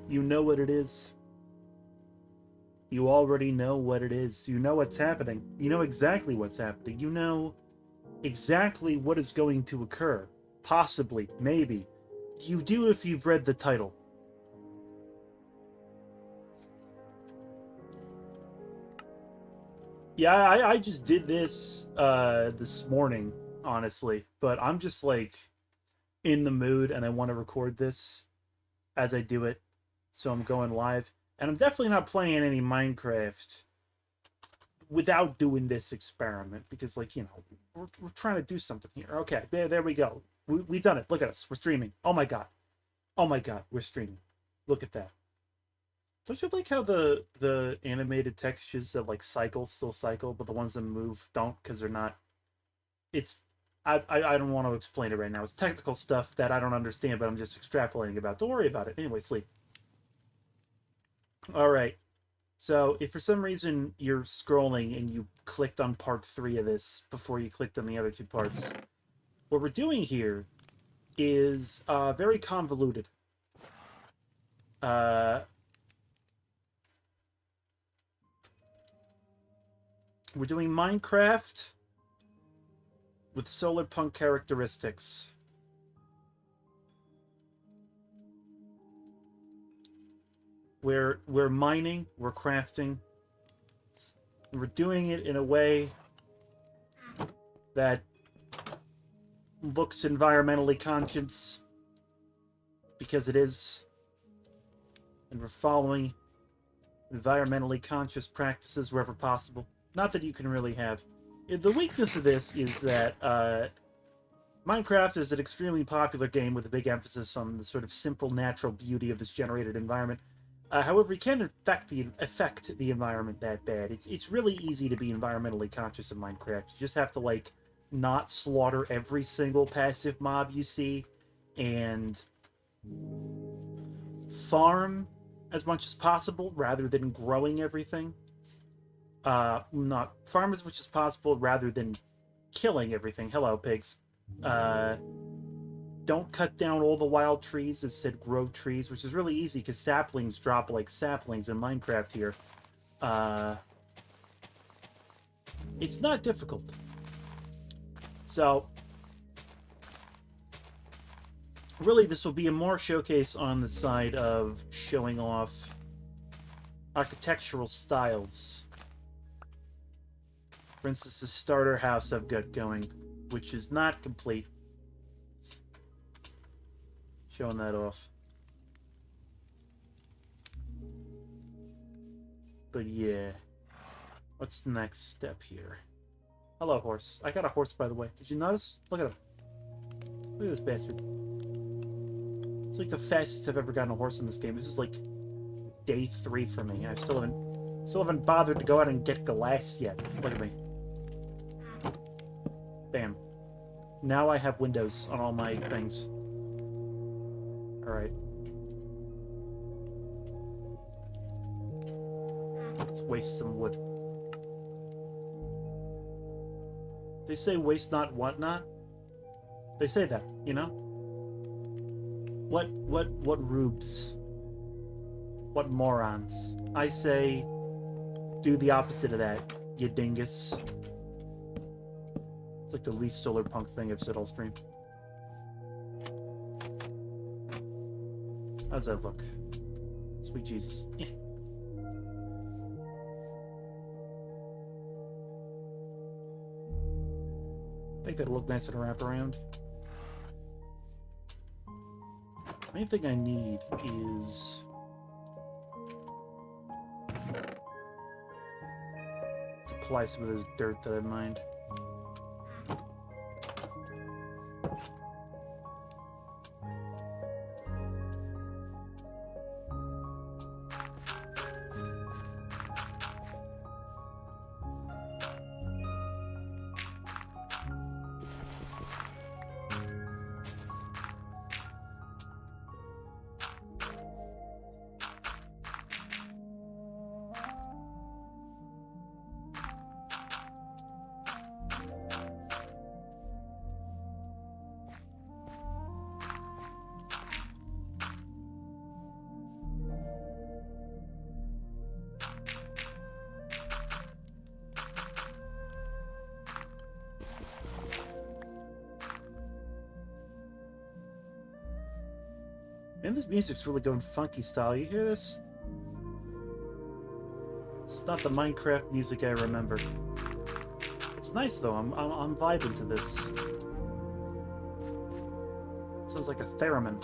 You know what it is. You already know what it is. You know what's happening. You know exactly what's happening. You know exactly what is going to occur. Possibly, maybe. You do if you've read the title. Yeah, I just did this morning, honestly. But I'm just like in the mood and I want to record this as I do it. So I'm going live. And I'm definitely not playing any Minecraft without doing this experiment because, like, you know, we're trying to do something here. Okay, there we go. We've done it. Look at us. We're streaming. Oh my god. Oh my god, we're streaming. Look at that. Don't you like how the animated textures that like cycle still cycle, but the ones that move don't because they're not? It's I don't want to explain it right now. It's technical stuff that I don't understand, but I'm just extrapolating about. Don't worry about it. Anyway, sleep. All right. So if for some reason you're scrolling and you clicked on part 3 of this before you clicked on the other two parts, what we're doing here is very convoluted. Uh, we're doing Minecraft with Solarpunk characteristics. We're mining, we're crafting. We're doing it in a way that looks environmentally conscious because it is, and we're following environmentally conscious practices wherever possible. Not that you can really have. The weakness of this is that Minecraft is an extremely popular game with a big emphasis on the sort of simple natural beauty of this generated environment. However, you can't affect the environment that bad. It's really easy to be environmentally conscious in Minecraft. You just have to like not slaughter every single passive mob you see, and farm as much as possible rather than growing everything. Not farm as much as possible rather than killing everything. Hello, pigs. Uh, don't cut down all the wild trees. Instead, grow trees, which is really easy because saplings drop like saplings in Minecraft here. Uh, it's not difficult. So, really, this will be a more showcase on the side of showing off architectural styles. For instance, the starter house I've got going, which is not complete. Showing that off. But yeah. What's the next step here? Hello, horse. I got a horse, by the way. Did you notice? Look at him. Look at this bastard. It's like the fastest I've ever gotten a horse in this game. This is like day 3 for me. I still haven't bothered to go out and get glass yet. Look at me. Bam. Now I have windows on all my things. Alright. Let's waste some wood. They say waste not, want not? They say that, you know? What rubes? What morons? I say, do the opposite of that, you dingus. It's like the least Solarpunk thing I've said all stream. How's that look? Sweet Jesus. I think that'll look nice in a wraparound. The main thing I need is... let's apply some of this dirt that I mined. Man, this music's really going funky style. You hear this? It's not the Minecraft music I remember. It's nice though. I'm vibing to this. Sounds like a theremin.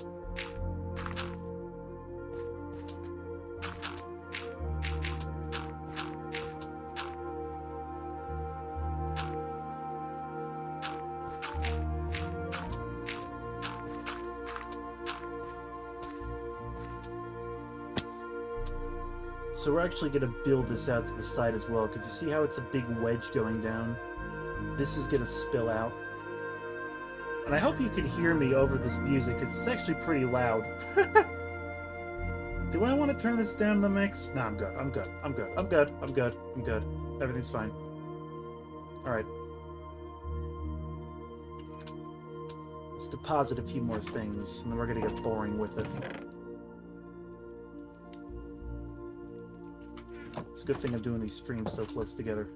So we're actually going to build this out to the side as well, because you see how it's a big wedge going down? This is going to spill out. And I hope you can hear me over this music, because it's actually pretty loud. Do I want to turn this down in the mix? No, I'm good. I'm good. I'm good. I'm good. I'm good. I'm good. Everything's fine. Alright. Let's deposit a few more things, and then we're going to get boring with it. It's a good thing I'm doing these streams so close together.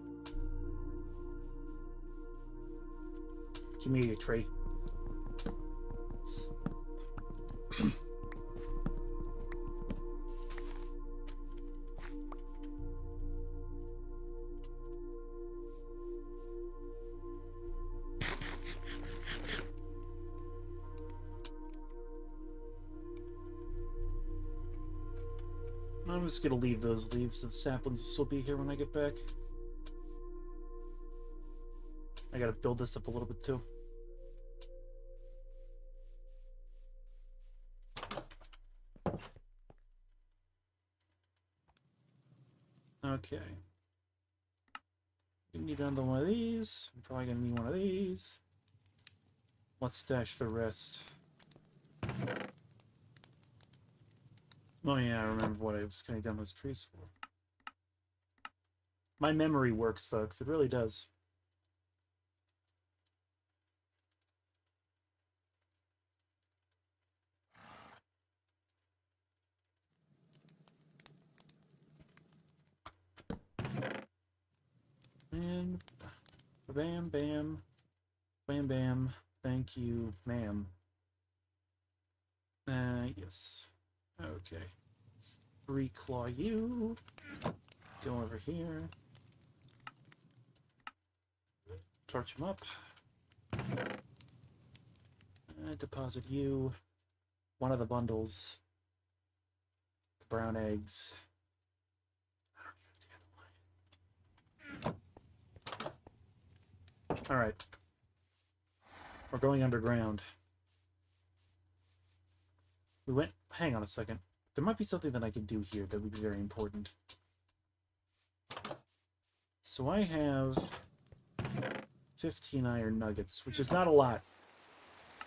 Give me a tree. I'm just gonna leave those leaves. The saplings will still be here when I get back. I gotta build this up a little bit too. Okay. Gonna need another one of these. I'm probably gonna need one of these. Let's stash the rest. Oh yeah, I remember what I was cutting down those trees for. My memory works, folks. It really does. And bam, bam, bam, bam. Thank you, ma'am. Yes. Okay. Let's reclaw you. Go over here. Torch him up. Deposit you. One of the bundles. The brown eggs. Alright. We're going underground. We went... Hang on a second. There might be something that I can do here that would be very important. So I have 15 iron nuggets, which is not a lot.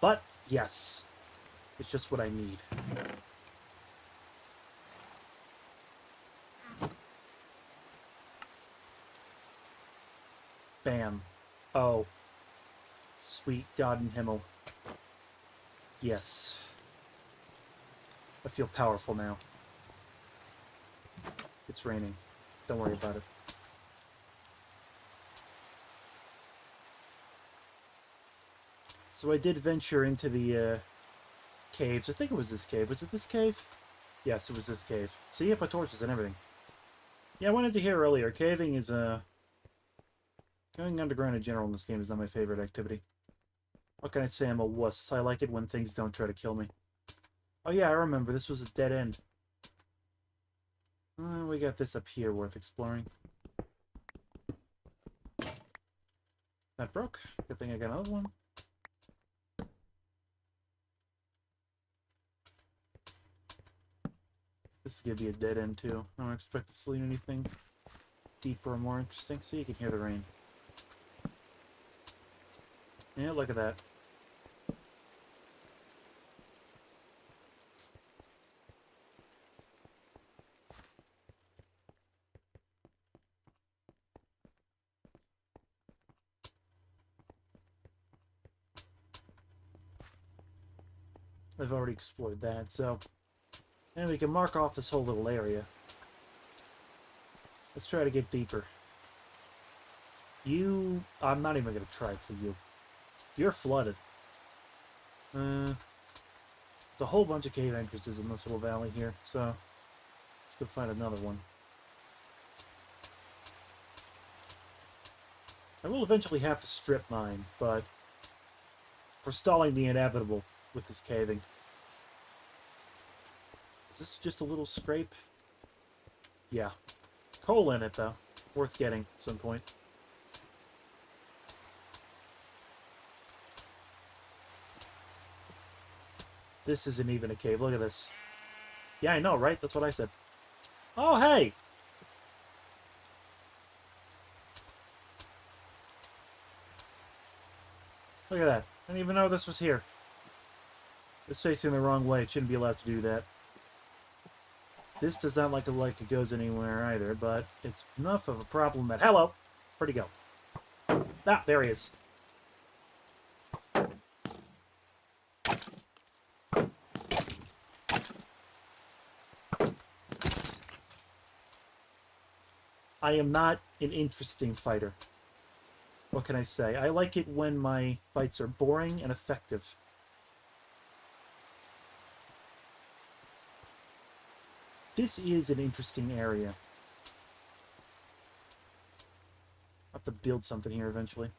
But, yes. It's just what I need. Bam. Oh. Sweet God in Himmel. Yes. I feel powerful now. It's raining. Don't worry about it. So I did venture into the caves. I think it was this cave. Was it this cave? Yes, it was this cave. So you have my torches and everything. Yeah, I went into here earlier. Caving is going underground in general in this game is not my favorite activity. What can I say? I'm a wuss. I like it when things don't try to kill me. Oh yeah, I remember. This was a dead end. We got this up here worth exploring. That broke. Good thing I got another one. This is going to be a dead end too. I don't expect to see anything deeper or more interesting, so you can hear the rain. Yeah, look at that. I've already explored that, so... And we can mark off this whole little area. Let's try to get deeper. You... I'm not even going to try for you. You're flooded. It's a whole bunch of cave entrances in this little valley here, so let's go find another one. I will eventually have to strip mine, but forestalling the inevitable with this caving. Is this just a little scrape? Yeah. Coal in it, though. Worth getting at some point. This isn't even a cave. Look at this. Yeah, I know, right? That's what I said. Oh, hey! Look at that. I didn't even know this was here. It's facing the wrong way. It shouldn't be allowed to do that. This does not like it goes anywhere either, but it's enough of a problem that... Hello! Where'd he go? Ah, there he is. I am not an interesting fighter. What can I say? I like it when my fights are boring and effective. This is an interesting area. I'll have to build something here eventually.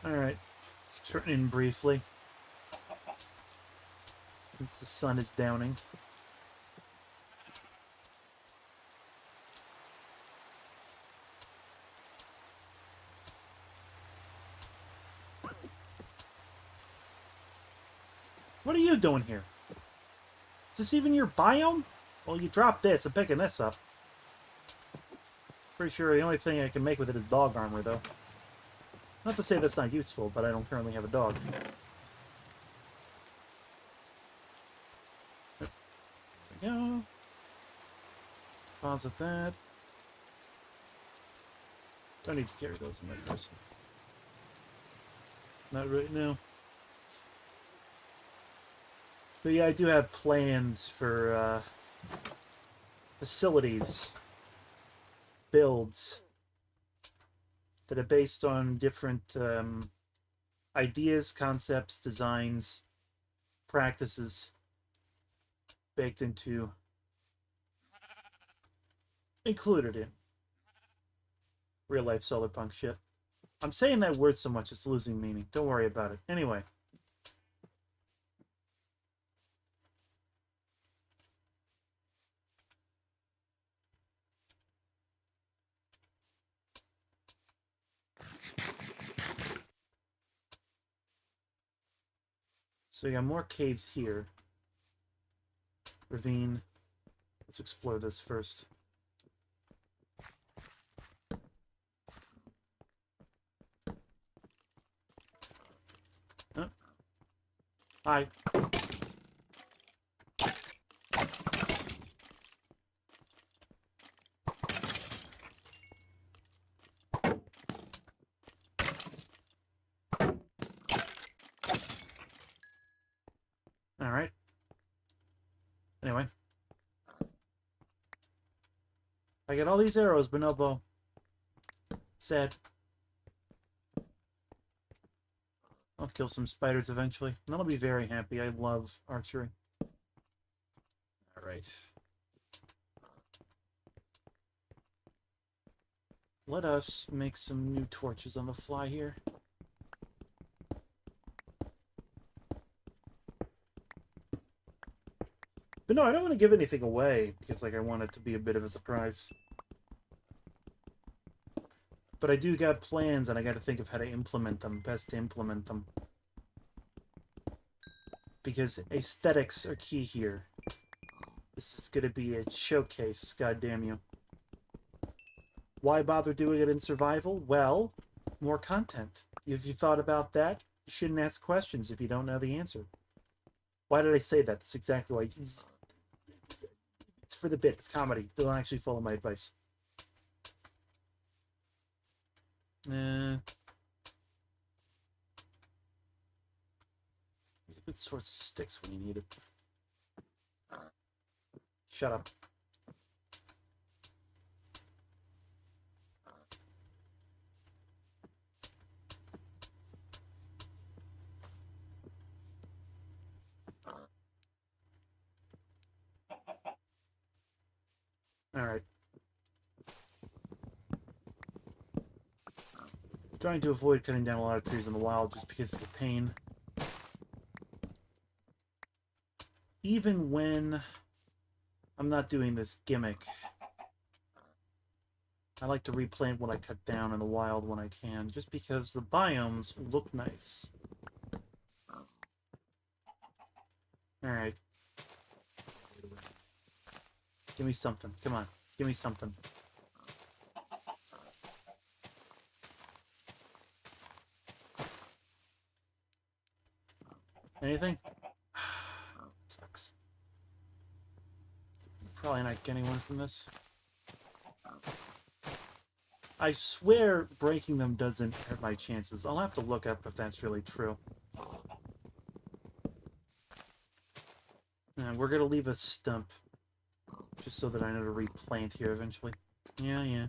Alright, let's turn in briefly. Since the sun is downing. What are you doing here? Is this even your biome? Well, you dropped this. I'm picking this up. Pretty sure the only thing I can make with it is dog armor, though. Not to say that's not useful, but I don't currently have a dog. There we go. Deposit that. Don't need to carry those in my person. Not right now. But yeah, I do have plans for facilities, builds that are based on different ideas, concepts, designs, practices baked into, included in real-life Solarpunk shit. I'm saying that word so much it's losing meaning. Don't worry about it. Anyway. So you got more caves here. Ravine. Let's explore this first. Oh. Hi. Alright. Anyway. I got all these arrows, but no bow. Sad. I'll kill some spiders eventually. And I'll be very happy. I love archery. Alright. Let us make some new torches on the fly here. But no, I don't want to give anything away, because like I want it to be a bit of a surprise. But I do got plans, and I got to think of how to implement them, best to implement them. Because aesthetics are key here. This is going to be a showcase, goddamn you. Why bother doing it in survival? Well, more content. If you thought about that, you shouldn't ask questions if you don't know the answer. Why did I say that? That's exactly why. It's for the bit. It's comedy. Don't actually follow my advice. There's a good source of sticks when you need it. Shut up. Alright. Trying to avoid cutting down a lot of trees in the wild just because it's a pain. Even when I'm not doing this gimmick, I like to replant what I cut down in the wild when I can, just because the biomes look nice. Alright. Give me something. Come on. Give me something. Anything? Sucks. Probably not getting one from this. I swear breaking them doesn't hurt my chances. I'll have to look up if that's really true. And we're gonna leave a stump. Just so that I know to replant here eventually. Yeah, yeah.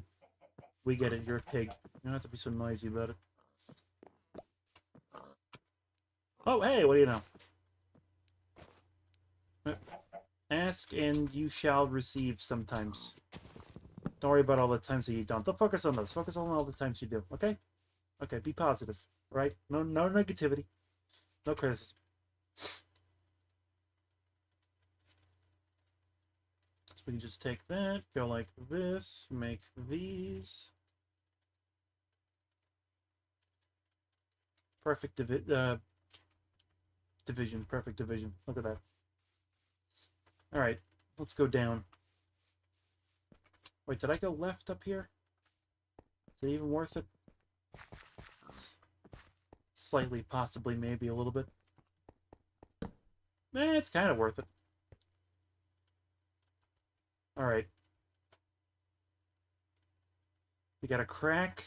We get it, you're a pig. You don't have to be so noisy about it. Oh, hey, what do you know? Ask and you shall receive sometimes. Don't worry about all the times that you don't. Don't focus on those. Focus on all the times you do, okay? Okay, be positive, right? No negativity. No criticism. So we can just take that, go like this, make these. Perfect division, perfect division. Look at that. Alright, let's go down. Wait, did I go left up here? Is it even worth it? Slightly, possibly, maybe a little bit. It's kind of worth it. Alright. We got a crack.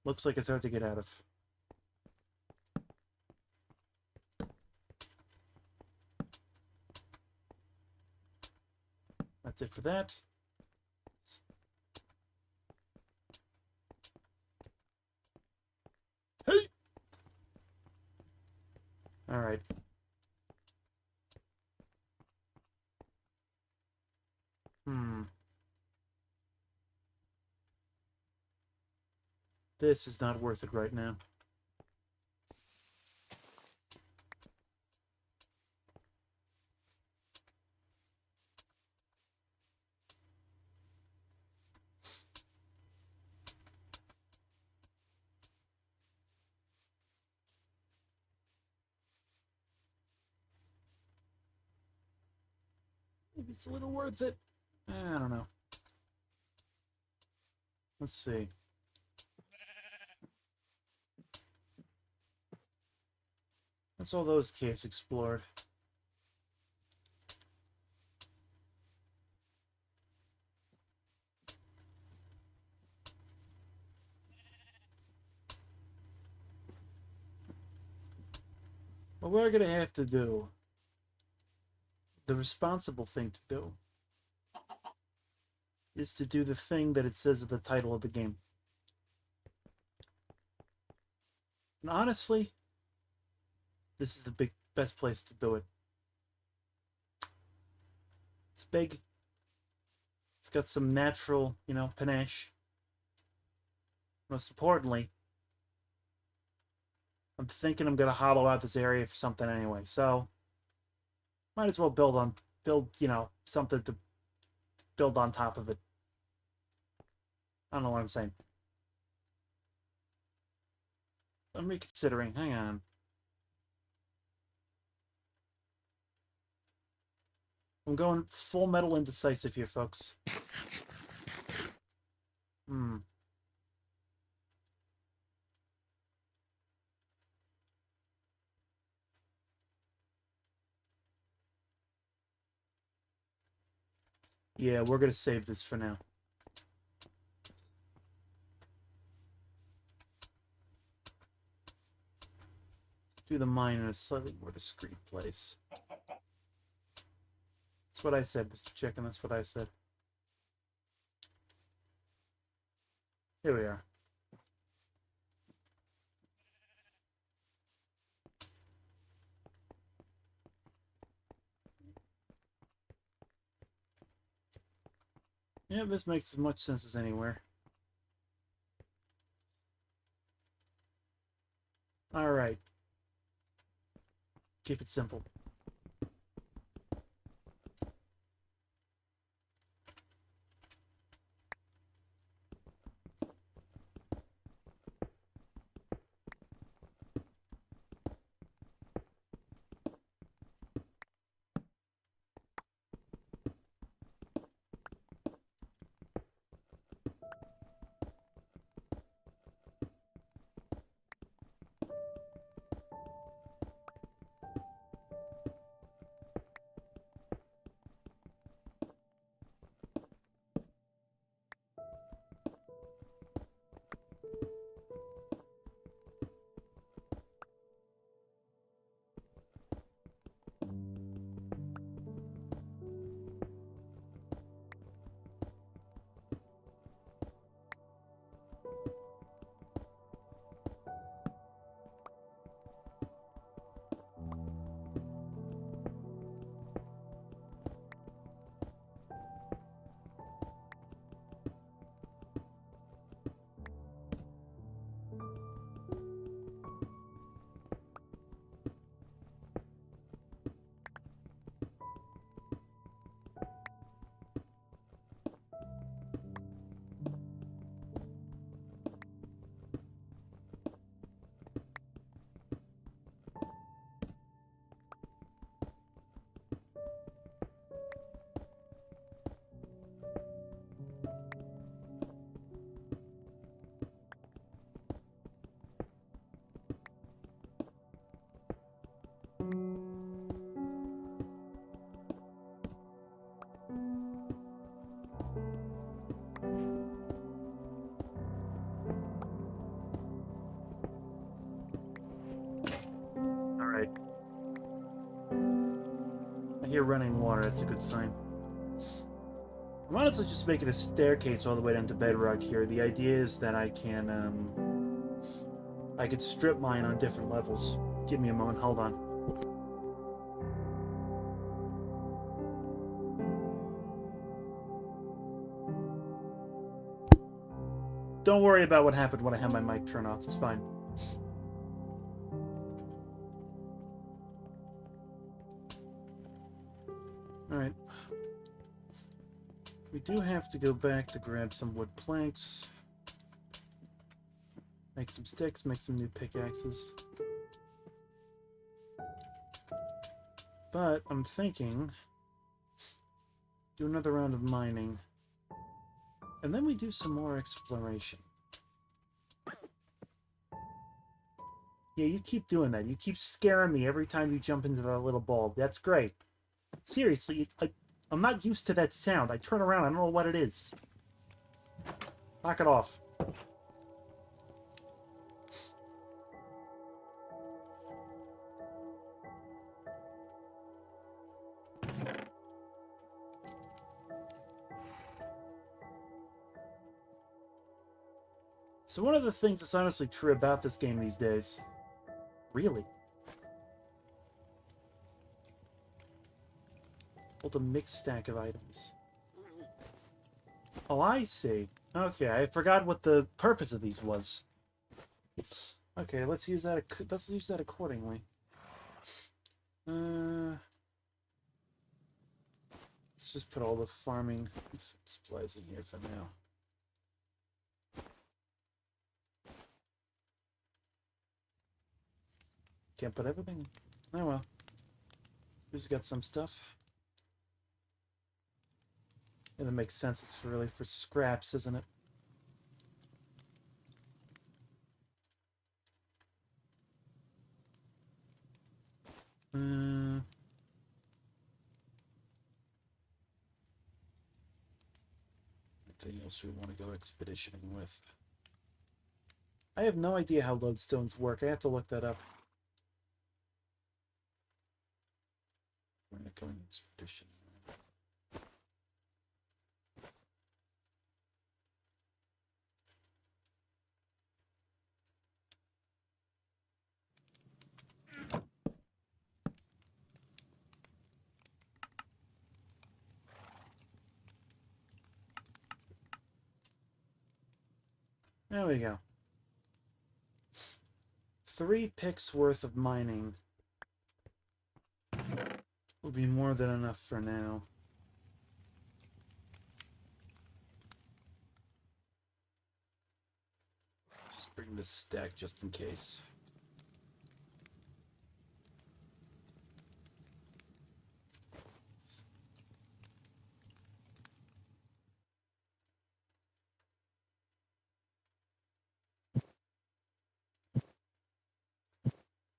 Looks like it's hard to get out of. That's it for that. Hey! Alright. This is not worth it right now. Maybe it's a little worth it. I don't know. Let's see. That's all those caves explored. What we're gonna have to do, the responsible thing to do, is to do the thing that it says at the title of the game. And honestly, this is the best place to do it. It's big. It's got some natural, panache. Most importantly, I'm thinking I'm gonna hollow out this area for something anyway, so might as well build, something to build on top of it. I don't know what I'm saying. I'm reconsidering. Hang on. I'm going full metal indecisive here, folks. Yeah, we're gonna save this for now. Do the mine in a slightly more discreet place. That's what I said, Mr. Chicken. That's what I said. Here we are. Yeah, this makes as much sense as anywhere. Alright. Keep it simple. Alright. I hear running water, that's a good sign. I'm honestly just making a staircase all the way down to bedrock here. The idea is that I could strip mine on different levels. Give me a moment, hold on. Don't worry about what happened when I had my mic turned off, it's fine. Alright. We do have to go back to grab some wood planks. Make some sticks, make some new pickaxes. But I'm thinking do another round of mining. And then we do some more exploration. Yeah, you keep doing that. You keep scaring me every time you jump into that little bulb. That's great. Seriously, I'm not used to that sound. I turn around, I don't know what it is. Knock it off. So one of the things that's honestly true about this game these days... Really? Hold a mixed stack of items. Oh, I see. Okay, I forgot what the purpose of these was. Okay, let's use that accordingly. Let's just put all the farming supplies in here for now. Can't put everything. Oh well. We just got some stuff. And it makes sense. It's really for scraps, isn't it? Anything else we want to go expeditioning with? I have no idea how lodestones work. I have to look that up. We're not going expedition. There we go. 3 picks worth of mining will be more than enough for now. Just bring this stack just in case.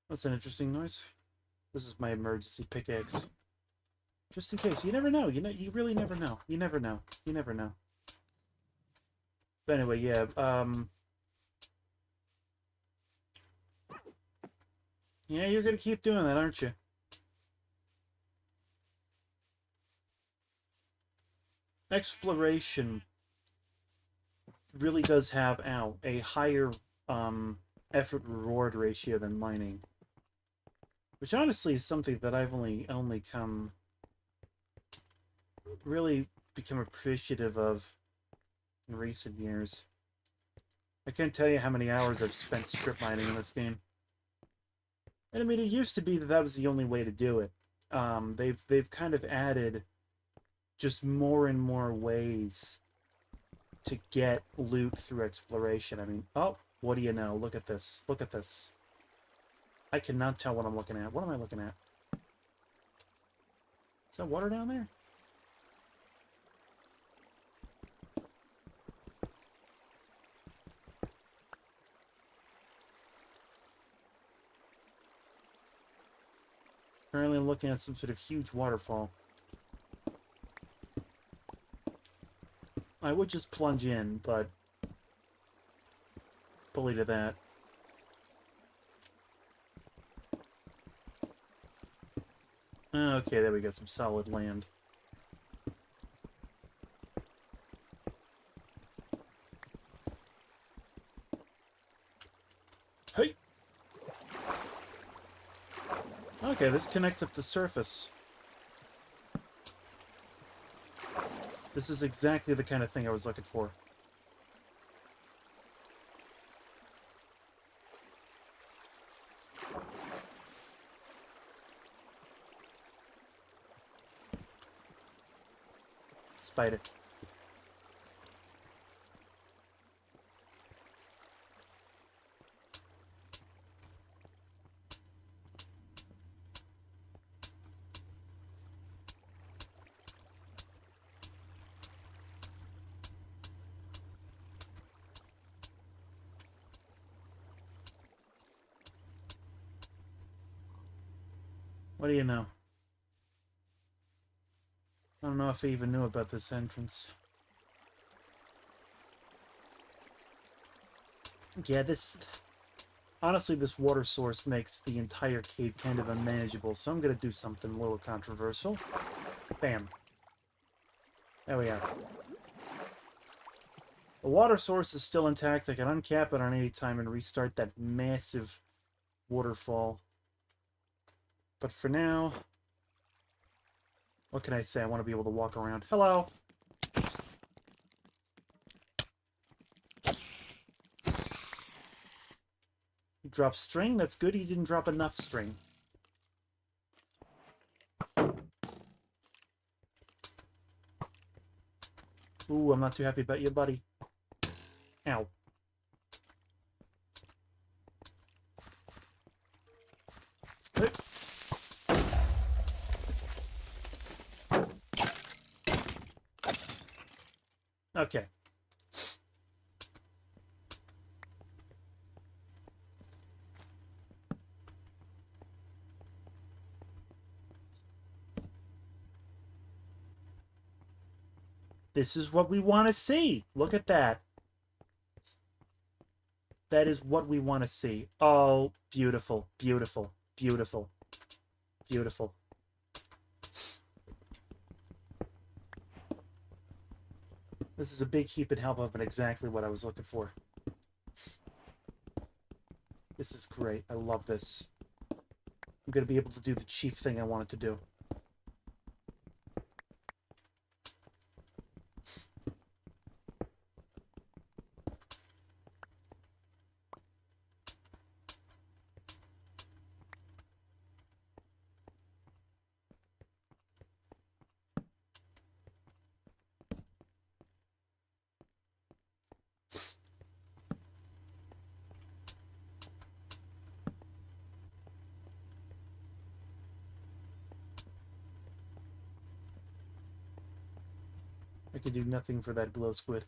That's an interesting noise. This is my emergency pickaxe. Just in case. You never know. You really never know. You never know. You never know. But anyway, yeah, yeah, you're gonna keep doing that, aren't you? Exploration really does have, a higher, effort-reward ratio than mining. Which honestly is something that I've only come really become appreciative of in recent years. I can't tell you how many hours I've spent strip mining in this game. And I mean, it used to be that that was the only way to do it. They've kind of added just more and more ways to get loot through exploration. I mean, oh, what do you know? Look at this. Look at this. I cannot tell what I'm looking at. What am I looking at? Is that water down there? Apparently I'm looking at some sort of huge waterfall. I would just plunge in, but bully to that. Okay, there we go, some solid land. Hey! Okay, this connects up the surface. This is exactly the kind of thing I was looking for. Spider. What do you know? I don't know if I even knew about this entrance. Yeah, honestly, this water source makes the entire cave kind of unmanageable, so I'm gonna do something a little controversial. Bam. There we are. The water source is still intact. I can uncap it on any time and restart that massive waterfall. But for now, what can I say? I want to be able to walk around. Hello! You dropped string? That's good. You didn't drop enough string. Ooh, I'm not too happy about you, buddy. Ow. Okay. This is what we want to see. Look at that. That is what we want to see. Oh, beautiful, beautiful, beautiful, beautiful. This is a big heap and help of and exactly what I was looking for. This is great. I love this. I'm going to be able to do the chief thing I wanted to do. I could do nothing for that glow squid.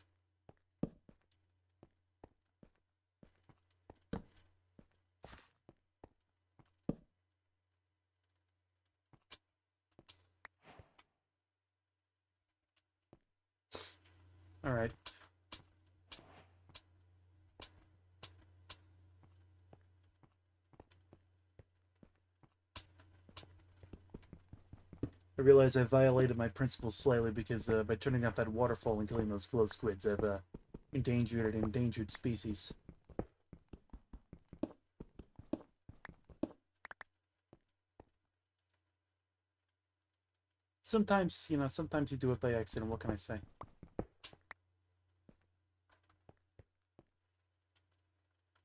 Alright. I realize I violated my principles slightly because by turning off that waterfall and killing those glow squids, I've endangered an endangered species. Sometimes, you know, sometimes you do it by accident. What can I say?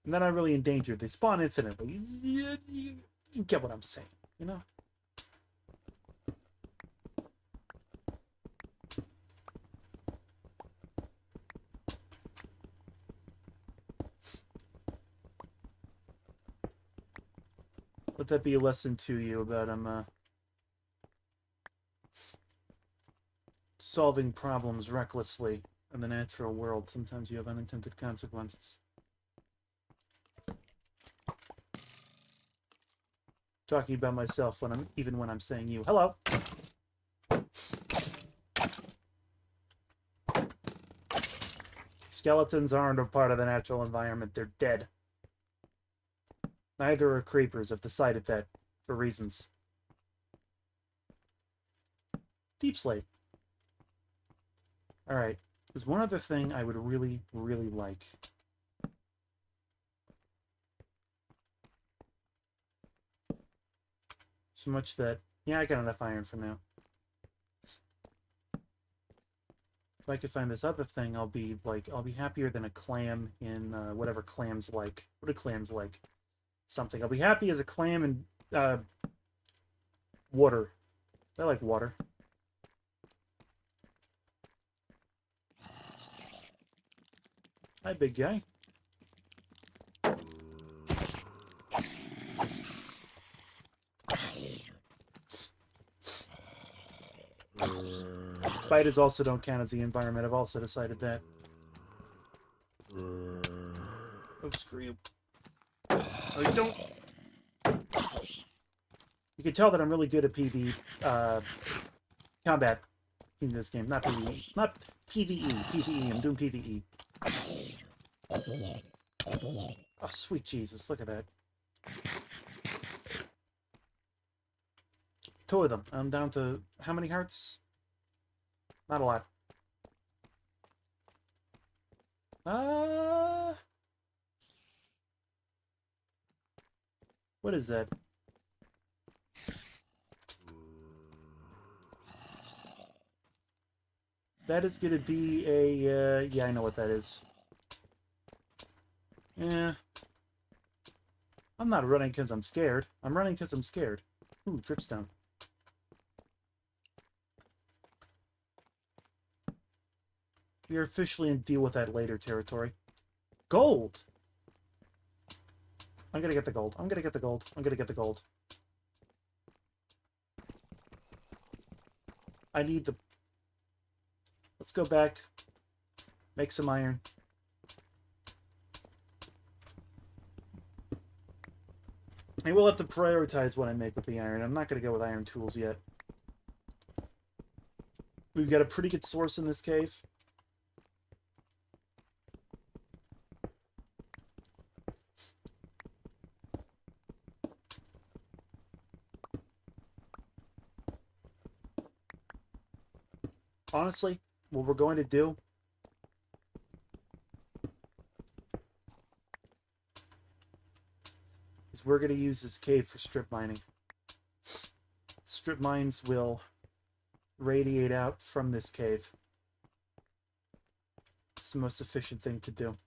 And they're not really endangered. They spawn infinitely. You get what I'm saying, you know? Let that be a lesson to you about solving problems recklessly in the natural world. Sometimes you have unintended consequences. Talking about myself when when I'm saying you. Hello. Skeletons aren't a part of the natural environment. They're dead. Neither are creepers. I've decided that for reasons. Deep slate. Alright. There's one other thing I would really, really like. So much that... Yeah, I got enough iron for now. If I could find this other thing, I'll be happier than a clam in whatever clams like. What do clams like? Something. I'll be happy as a clam in water. I like water. Hi, big guy. Spiders also don't count as the environment. I've also decided that. Oh, screw you. Oh, you don't... You can tell that I'm really good at combat in this game. Not PvE. Not PvE. PvE. I'm doing PvE. Oh, sweet Jesus. Look at that. 2 of them. I'm down to... How many hearts? Not a lot. What is that? That is going to be a... yeah, I know what that is. Yeah. I'm not running because I'm scared. I'm running because I'm scared. Ooh, dripstone. We are officially in deal with that later territory. Gold! I'm gonna get the gold. I'm gonna get the gold. I'm gonna get the gold. I need the... Let's go back. Make some iron. I will have to prioritize what I make with the iron. I'm not gonna go with iron tools yet. We've got a pretty good source in this cave. Honestly, what we're going to do is we're going to use this cave for strip mining. Strip mines will radiate out from this cave. It's the most efficient thing to do.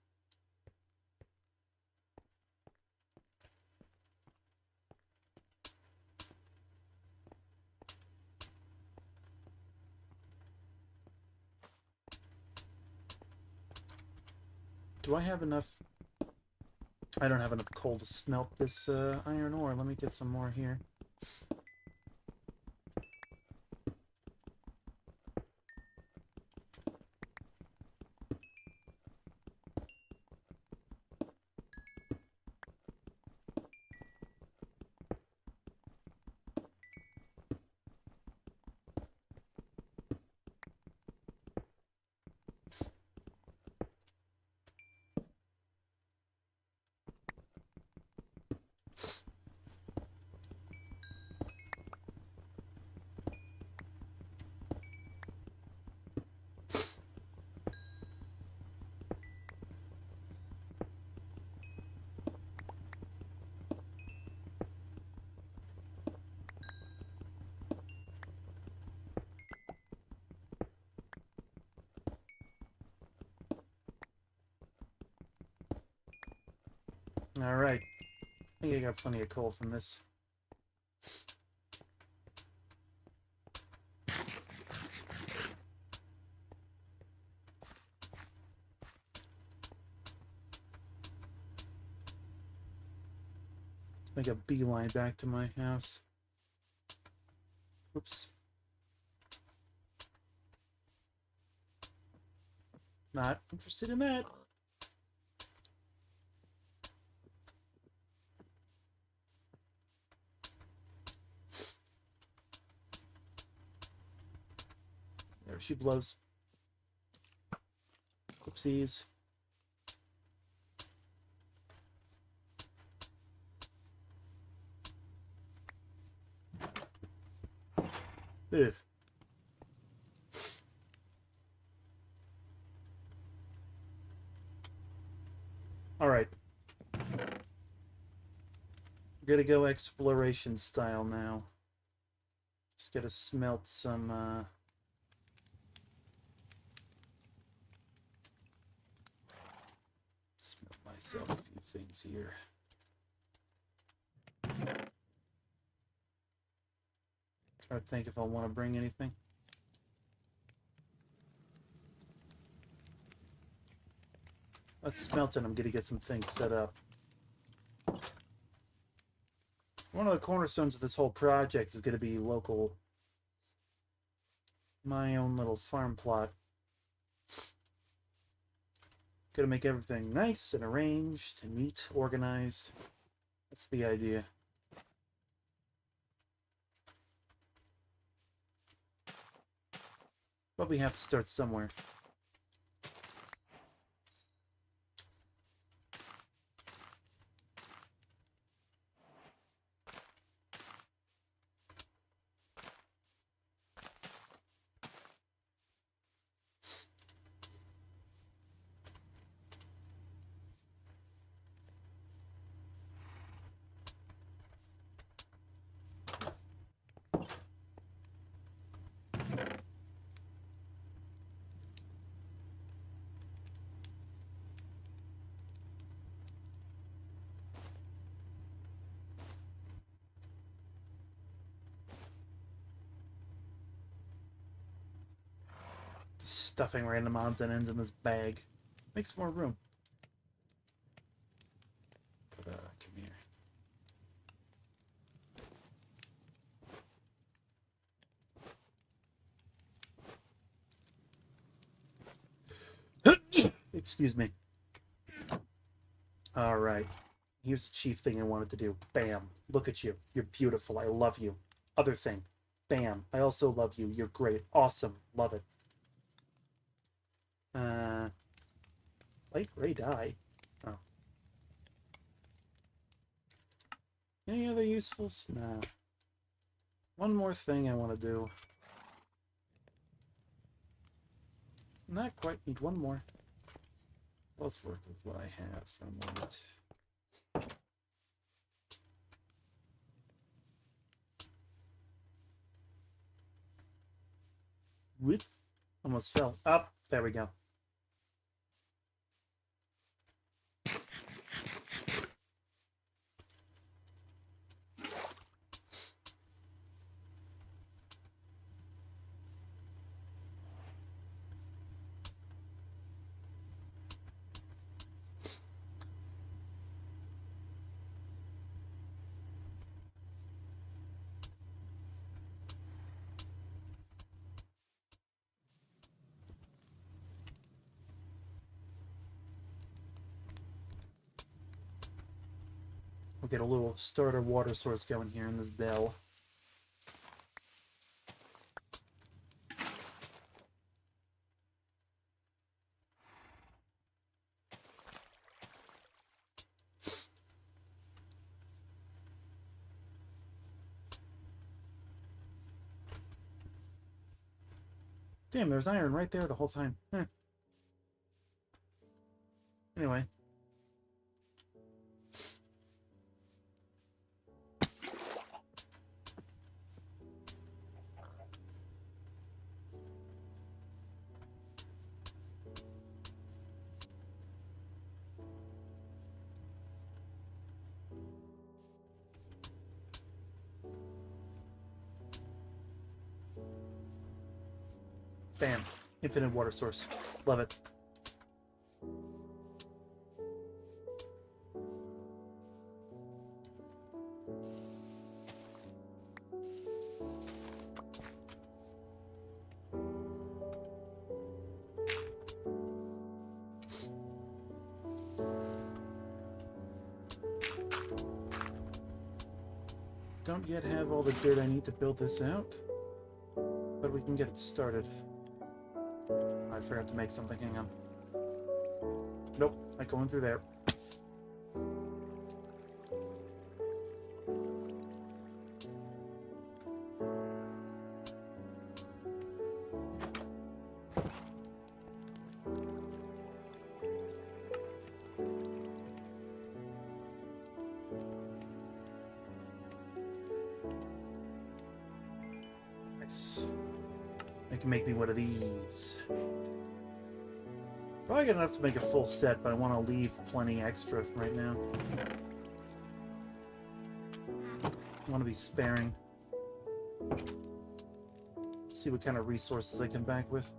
Do I have enough? I don't have enough coal to smelt this iron ore. Let me get some more here. Alright. I think I got plenty of coal from this. Make a beeline back to my house. Oops. Not interested in that. There she blows. Oopsies. Ugh. Alright. We're gonna go exploration style now. Just gotta smelt some, smelt myself a few things here. Try to think if I want to bring anything. Let's smelt it. I'm gonna get some things set up. One of the cornerstones of this whole project is going to be local, my own little farm plot. Going to make everything nice and arranged and neat, organized. That's the idea. But we have to start somewhere. Stuffing random odds and ends in this bag. Makes more room. But, come here. Excuse me. Alright. Here's the chief thing I wanted to do. Bam. Look at you. You're beautiful. I love you. Other thing. Bam. I also love you. You're great. Awesome. Love it. Light gray dye. Oh. Any other usefuls? Nah. One more thing I want to do. Not quite. Need one more. Let's work with what I have for a moment. Whoop. Almost fell. Up. There we go. We'll get a little starter water source going here in this dell. Damn, there's iron right there the whole time. Anyway. Bam. Infinite water source. Love it. Don't yet have all the dirt I need to build this out, but we can get it started. I forgot to make something. Hang on. Nope, not going through there. Nice. They can make me one of these. Probably got enough to make a full set, but I want to leave plenty extra right now. I want to be sparing. See what kind of resources I come back with.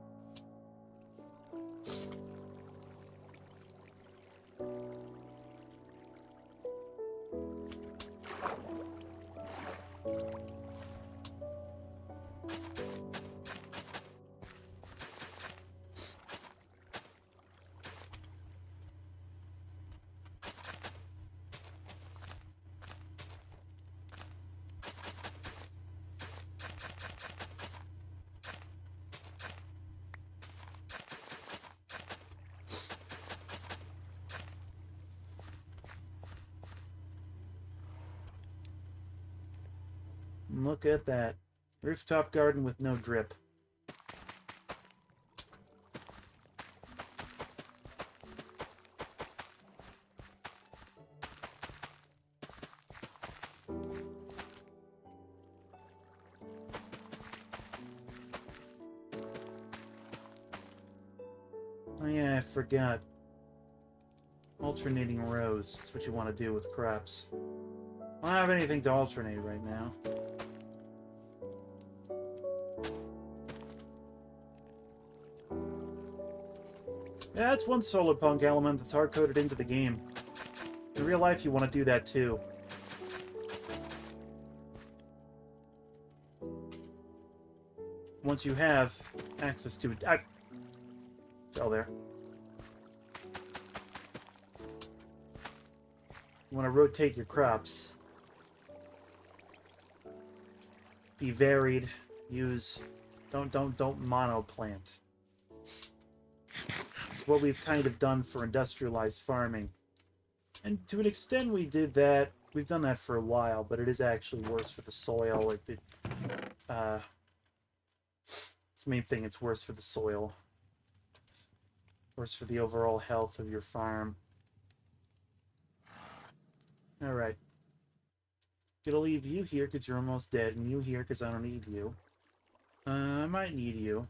Look at that. Rooftop garden with no drip. Oh yeah, I forgot. Alternating rows. That's what you want to do with crops. I don't have anything to alternate right now. Yeah, that's one Solarpunk element that's hard-coded into the game. In real life, you want to do that too. Once you have access to it... I fell there. You want to rotate your crops. Be varied. Use... Don't monoplant. It's what we've kind of done for industrialized farming. And to an extent we did that. We've done that for a while, but it is actually worse for the soil. It's the main thing, it's worse for the soil. Worse for the overall health of your farm. Alright. Gonna leave you here because you're almost dead, and you here because I don't need you. I might need you.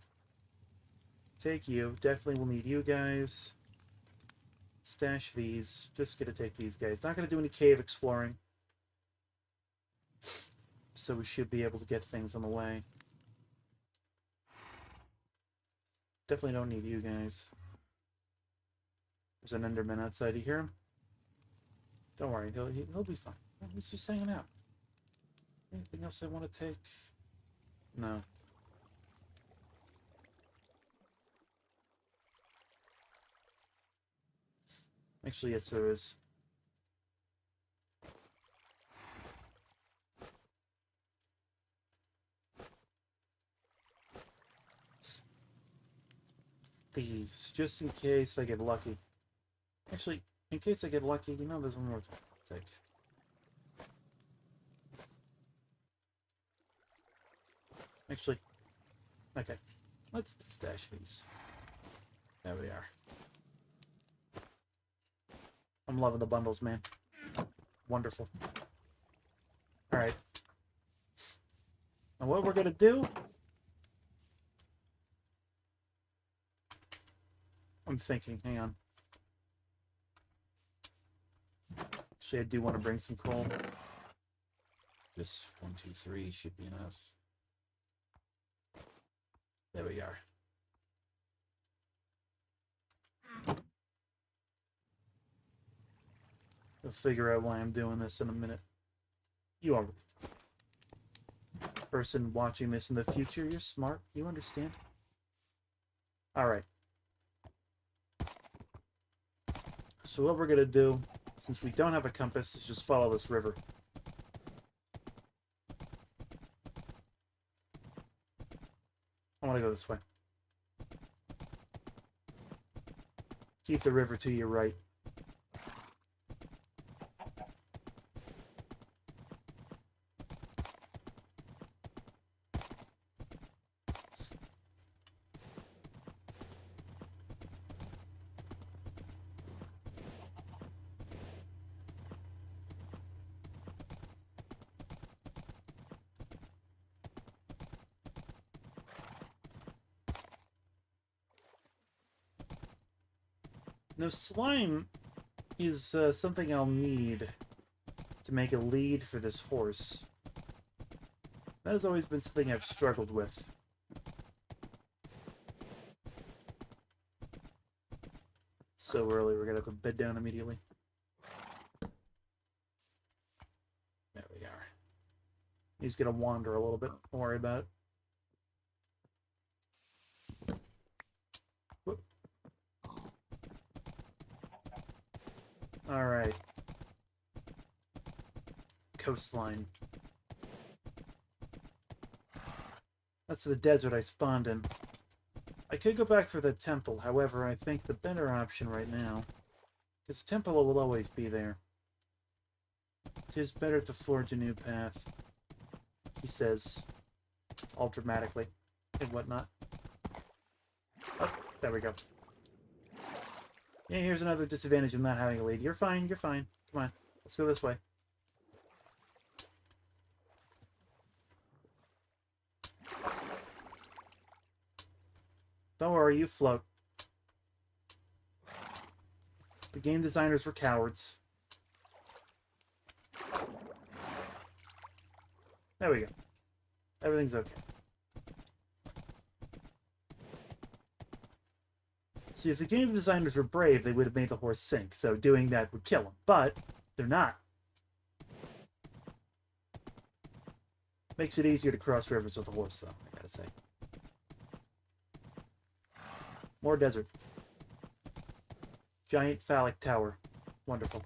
Take you. Definitely will need you guys. Stash these. Just gonna take these guys. Not gonna do any cave exploring. So we should be able to get things on the way. Definitely don't need you guys. There's an Enderman outside. You hear him? Don't worry. He'll be fine. He's just hanging out. Anything else I want to take? No. Actually, yes, there is. These, just in case I get lucky. Actually, in case I get lucky, you know, there's one more thing to take. Actually, okay. Let's stash these. There we are. I'm loving the bundles, man. Wonderful. Alright. And what we're gonna do... I'm thinking, hang on. Actually, I do want to bring some coal. Just 1, 2, 3 should be enough. There we are. You'll figure out why I'm doing this in a minute. You are person watching this in the future. You're smart. You understand. All right. So what we're gonna do, since we don't have a compass, is just follow this river. I want to go this way. Keep the river to your right. Now, slime is something I'll need to make a lead for this horse. That has always been something I've struggled with. So early, we're gonna have to bed down immediately. There we are. He's gonna wander a little bit. Don't worry about it. Whoop. All right. Coastline. That's the desert I spawned in. I could go back for the temple, however, I think the better option right now, because the temple will always be there. 'Tis better to forge a new path, he says, all dramatically, and whatnot. Oh, there we go. Yeah, here's another disadvantage of not having a lead. You're fine, you're fine. Come on, let's go this way. Don't worry, you float. The game designers were cowards. There we go. Everything's okay. See, if the game designers were brave, they would have made the horse sink, so doing that would kill him. But they're not. Makes it easier to cross rivers with a horse, though, I gotta say. More desert. Giant phallic tower. Wonderful.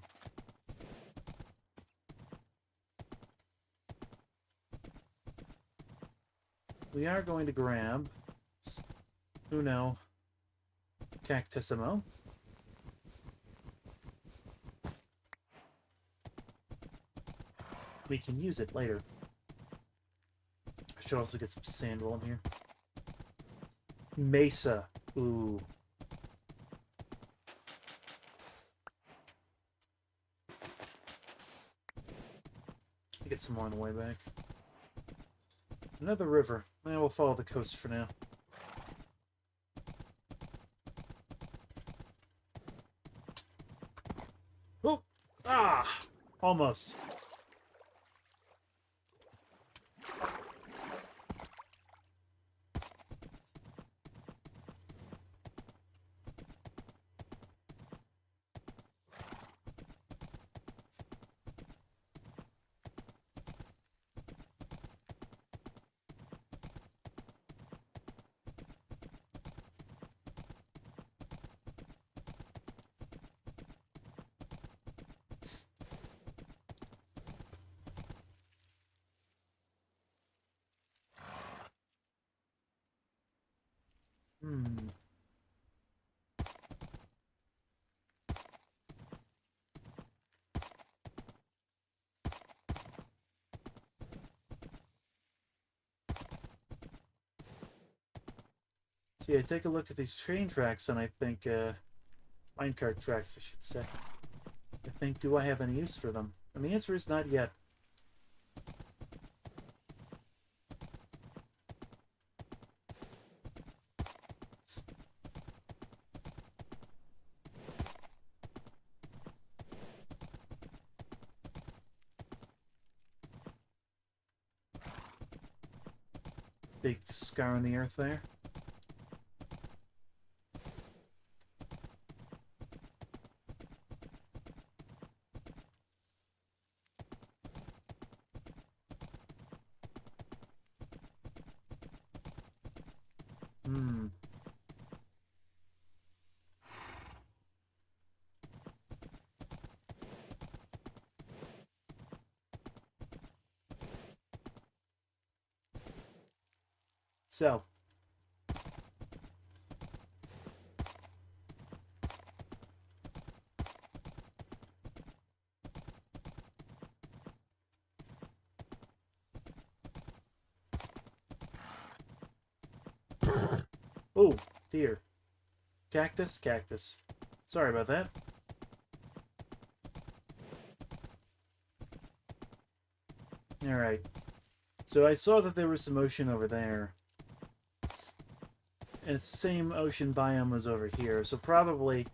We are going to grab Uno Cactusimo. We can use it later. I should also get some sand while I'm here. Mesa. Ooh. Get some more on the way back. Another river. We'll follow the coast for now. Oh! Ah! Almost. Hmm. So yeah, take a look at these train tracks, and I think, minecart tracks, I should say. I think, do I have any use for them? And the answer is not yet. Big scar on the earth there. Hmm. So. Oh, dear. Cactus, cactus. Sorry about that. Alright. So I saw that there was some ocean over there. And it's the same ocean biome as over here. So probably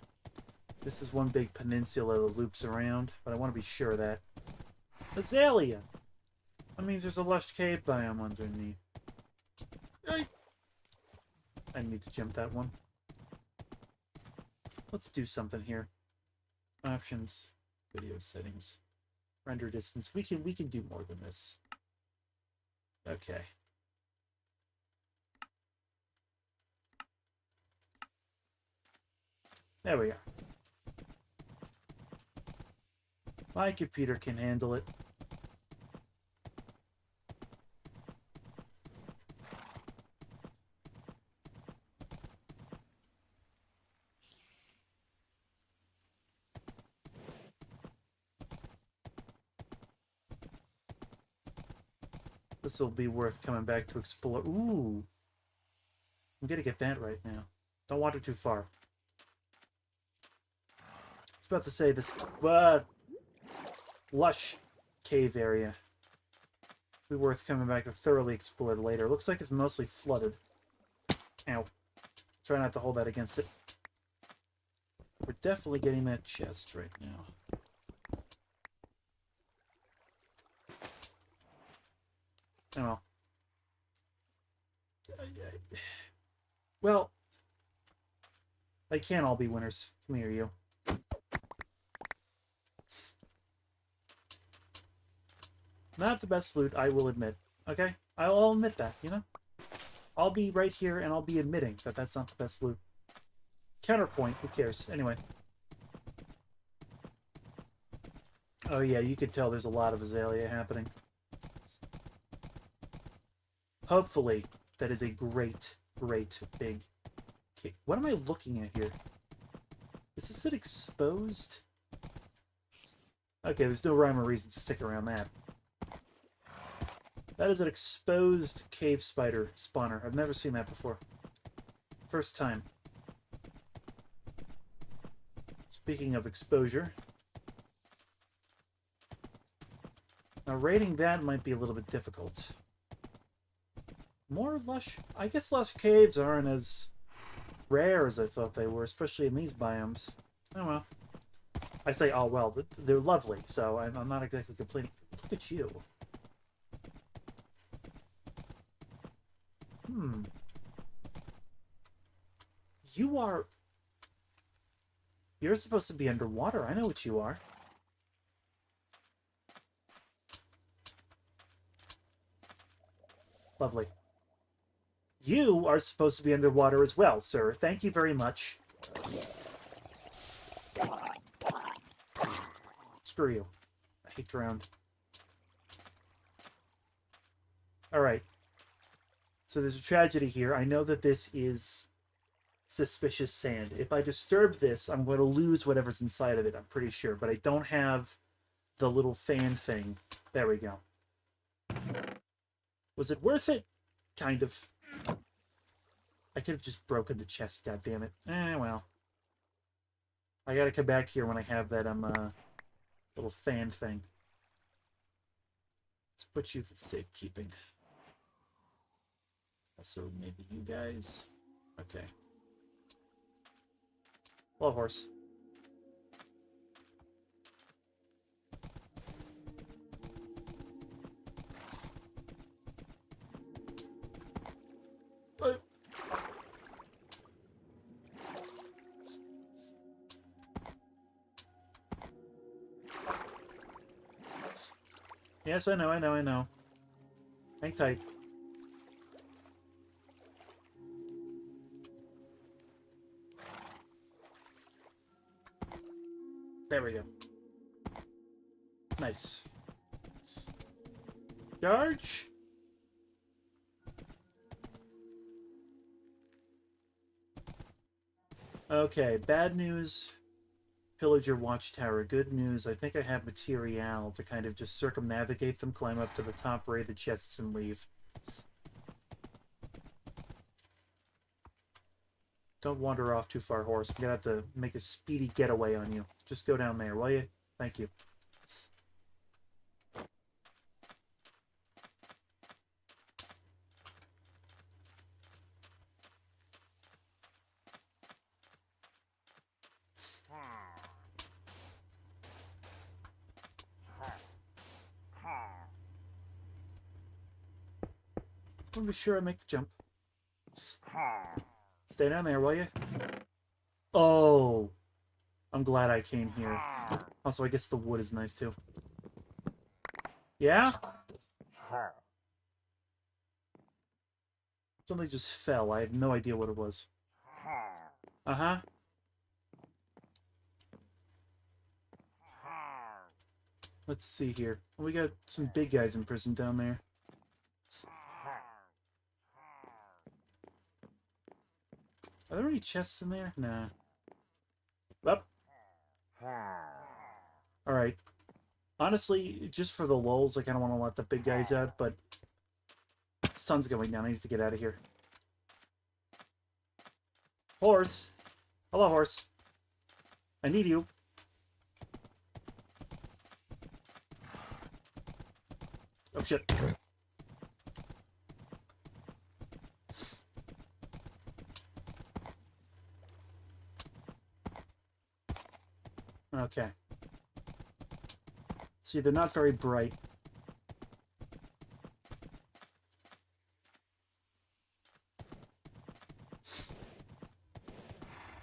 this is one big peninsula that loops around. But I want to be sure of that. Azalea! That means there's a lush cave biome underneath. I need to jump that one. Let's do something here. Options. Video settings. Render distance. We can do more than this. Okay. There we are. My computer can handle it. This will be worth coming back to explore. Ooh. I'm gonna get that right now. Don't wander too far. It's about to say this lush cave area. Be worth coming back to thoroughly explore later. Looks like it's mostly flooded. Ow. Try not to hold that against it. We're definitely getting that chest right now. Oh well. Well, they can't all be winners. Come here, you. Not the best loot, I will admit. Okay? I'll admit that, you know? I'll be right here and I'll be admitting that that's not the best loot. Counterpoint, who cares? Anyway. Oh yeah, you could tell there's a lot of Azalea happening. Hopefully, that is a great, great big cake. What am I looking at here? Is this an exposed? Okay, there's no rhyme or reason to stick around that. That is an exposed cave spider spawner. I've never seen that before. First time. Speaking of exposure. Now, raiding that might be a little bit difficult. More lush... I guess lush caves aren't as rare as I thought they were, especially in these biomes. Oh well. I say, oh well, they're lovely, so I'm not exactly complaining. Look at you. You are... You're supposed to be underwater. I know what you are. Lovely. You are supposed to be underwater as well, sir. Thank you very much. Screw you. I hate drowned. Alright. So there's a tragedy here. I know that this is suspicious sand. If I disturb this, I'm going to lose whatever's inside of it, I'm pretty sure. But I don't have the little fan thing. There we go. Was it worth it? Kind of. I could have just broken the chest, goddammit. Well. I gotta come back here when I have that little fan thing. Let's put you for safekeeping. So maybe you guys. Okay. Love horse. Yes, I know. Hang tight. There we go. Nice. Charge! Okay, bad news. Pillager Watchtower. Good news. I think I have material to kind of just circumnavigate them, climb up to the top, raid the chests, and leave. Don't wander off too far, horse. I'm gonna have to make a speedy getaway on you. Just go down there, will you? Thank you. I want to be sure I make the jump. Stay down there, will you? Oh! I'm glad I came here. Also, I guess the wood is nice, too. Yeah? Something just fell. I have no idea what it was. Uh-huh. Let's see here. We got some big guys in prison down there. Are there any chests in there? Nah. Up. Alright. Honestly, just for the lulz, I kind of want to let the big guys out, but the sun's going down. I need to get out of here. Horse! Hello, horse. I need you. Oh, shit. Okay. See, they're not very bright.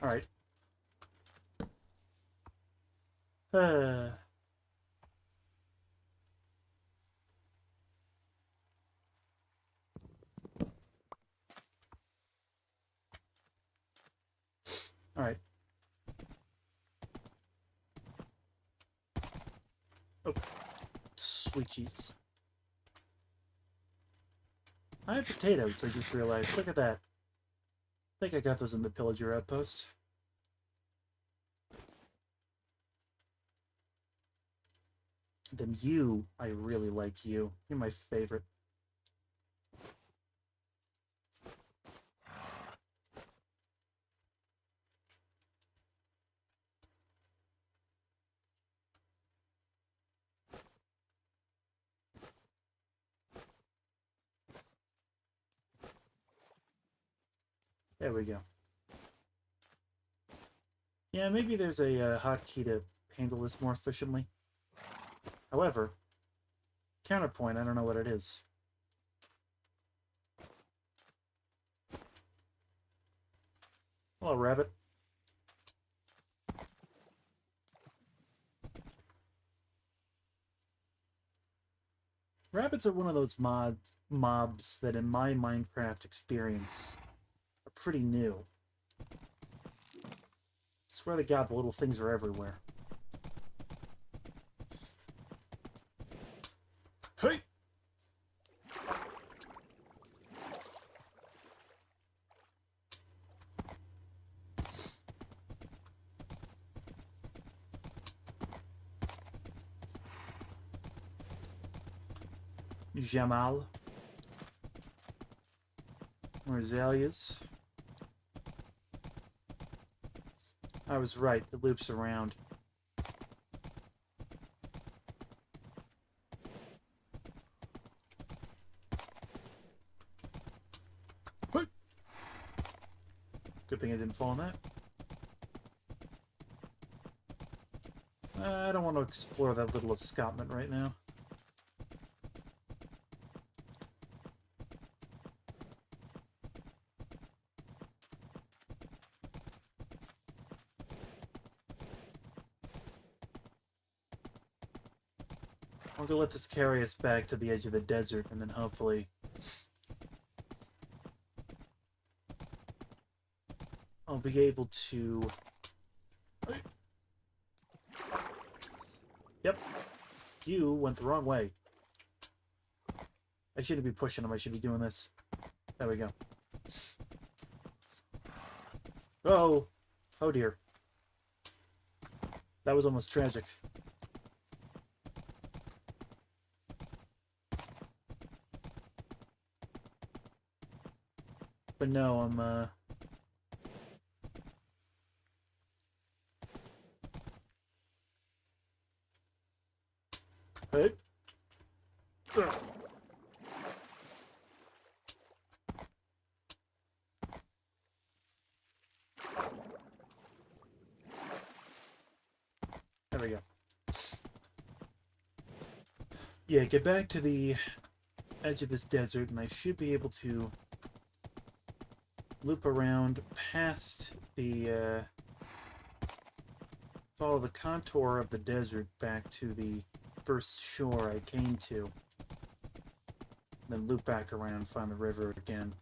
Alright. Alright. Oh. Sweet Jesus. I have potatoes, I just realized. Look at that. I think I got those in the pillager outpost. Then you, I really like you. You're my favorite. There we go. Yeah, maybe there's a hotkey to handle this more efficiently. However, counterpoint, I don't know what it is. Hello, rabbit. Rabbits are one of those mobs that in my Minecraft experience are pretty new. Swear to God, the little things are everywhere. Hey! Jamal. Or azaleas. I was right, it loops around. Good thing I didn't fall on that. I don't want to explore that little escarpment right now. I'm gonna let this carry us back to the edge of the desert, and then hopefully I'll be able to Yep. You went the wrong way. I shouldn't be pushing him. I should be doing this. There we go. Oh. Oh dear. That was almost tragic. But no, I'm, Hey. There we go. Yeah, get back to the edge of this desert, and I should be able to loop around past the, follow the contour of the desert back to the first shore I came to. Then loop back around and find the river again.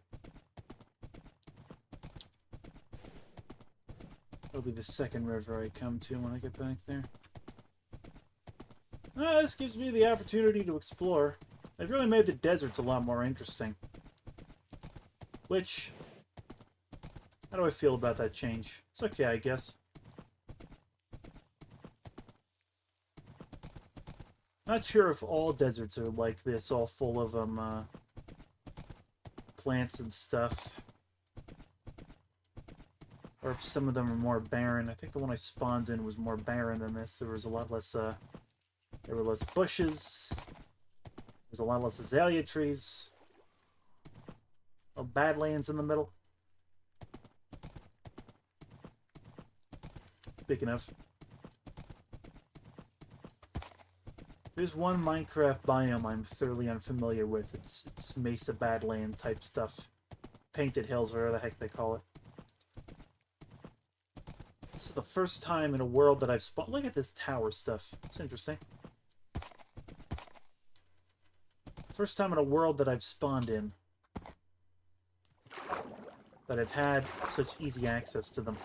It'll be the second river I come to when I get back there. This gives me the opportunity to explore. They've really made the deserts a lot more interesting. Which, how do I feel about that change? It's okay, I guess. Not sure if all deserts are like this, all full of plants and stuff. Or if some of them are more barren. I think the one I spawned in was more barren than this. There was a lot less, there were less bushes. There's a lot less azalea trees. Oh, badlands in the middle. Speaking of. There's one Minecraft biome I'm thoroughly unfamiliar with. It's Mesa Badland type stuff. Painted Hills, whatever the heck they call it. This is the first time in a world that I've spawned. Look at this tower stuff. It's interesting. First time in a world that I've spawned in that I've had such easy access to them.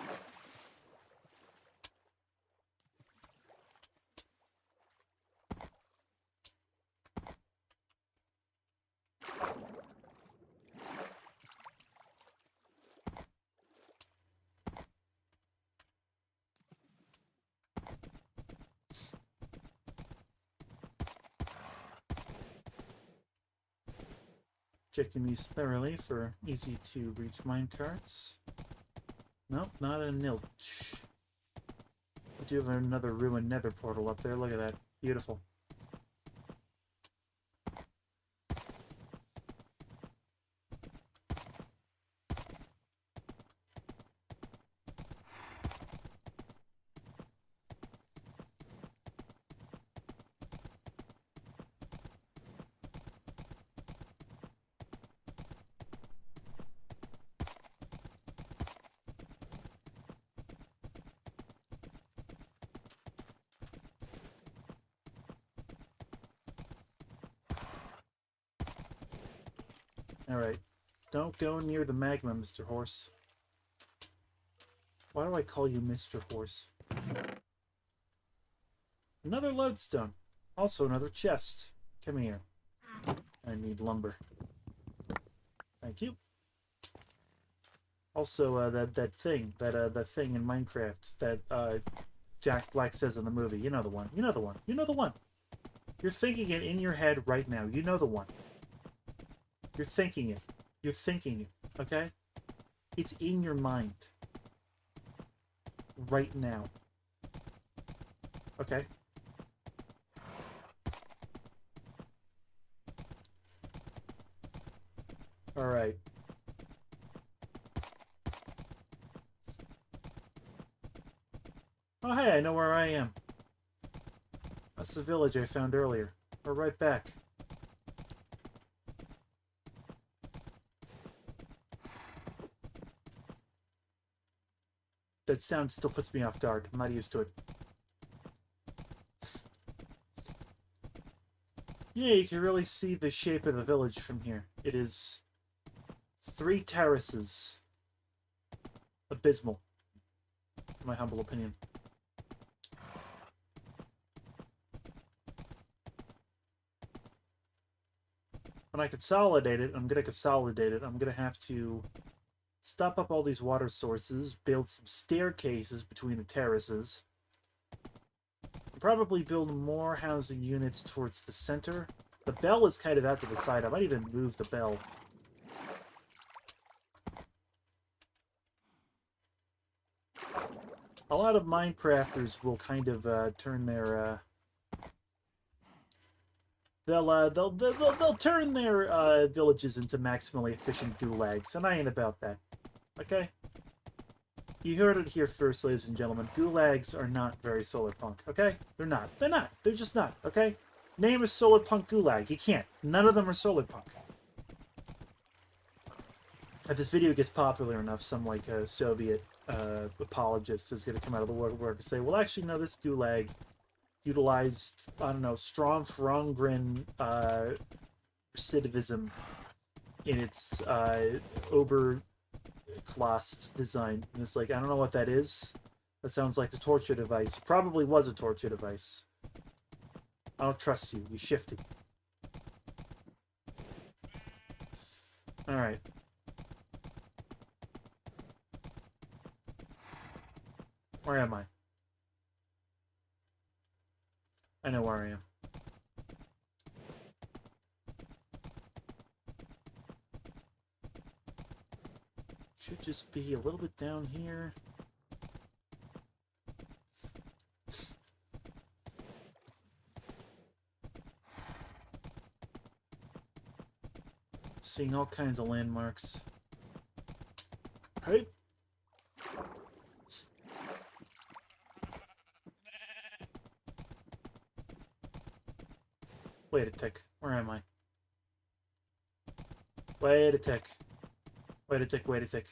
Checking these thoroughly for easy to reach minecarts. Nope, not a nilch. We do have another ruined nether portal up there. Look at that. Beautiful. Alright. Don't go near the magma, Mr. Horse. Why do I call you Mr. Horse? Another lodestone. Also another chest. Come here. I need lumber. Thank you. Also, that thing in Minecraft that Jack Black says in the movie. You know the one. You know the one. You know the one. You're thinking it in your head right now. You know the one. You're thinking it. You're thinking it. Okay? It's in your mind. Right now. Okay? Alright. Oh hey, I know where I am. That's the village I found earlier. We're right back. That sound still puts me off guard. I'm not used to it. Yeah, you can really see the shape of the village from here. It is 3 terraces. Abysmal, in my humble opinion. when I consolidate it, I'm going to have to stop up all these water sources, build some staircases between the terraces, and probably build more housing units towards the center. The bell is kind of out to the side. I might even move the bell. A lot of Minecrafters will kind of turn their they'll turn their villages into maximally efficient gulags, and I ain't about that. Okay? You heard it here first, ladies and gentlemen. Gulags are not very Solarpunk, okay? They're not. They're not. They're just not, okay? Name a Solarpunk gulag. You can't. None of them are Solarpunk. If this video gets popular enough, some like Soviet apologist is going to come out of the woodwork and say, well, actually, no, this gulag utilized, I don't know, strong Ferungrin recidivism in its Oberklasse design. And it's like, I don't know what that is. That sounds like a torture device. It probably was a torture device. I don't trust you. You shifty. Alright. Where am I? I know where I am. Should just be a little bit down here. Seeing all kinds of landmarks. Right? Wait a tick. Where am I? Wait a tick. Wait a tick, wait a tick.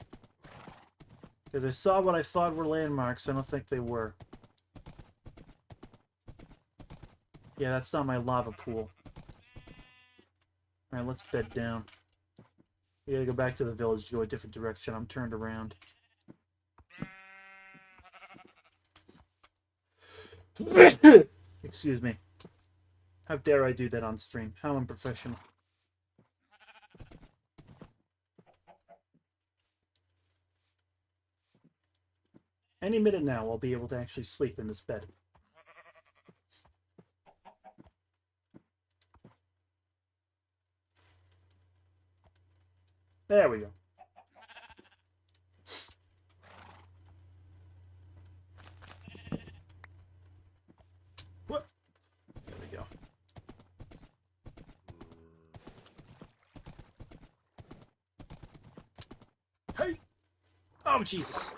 Because I saw what I thought were landmarks. I don't think they were. Yeah, that's not my lava pool. Alright, let's bed down. We gotta go back to the village to go a different direction. I'm turned around. Excuse me. How dare I do that on stream? How unprofessional. Any minute now, I'll be able to actually sleep in this bed. There we go. What? There we go. Hey! Oh, Jesus.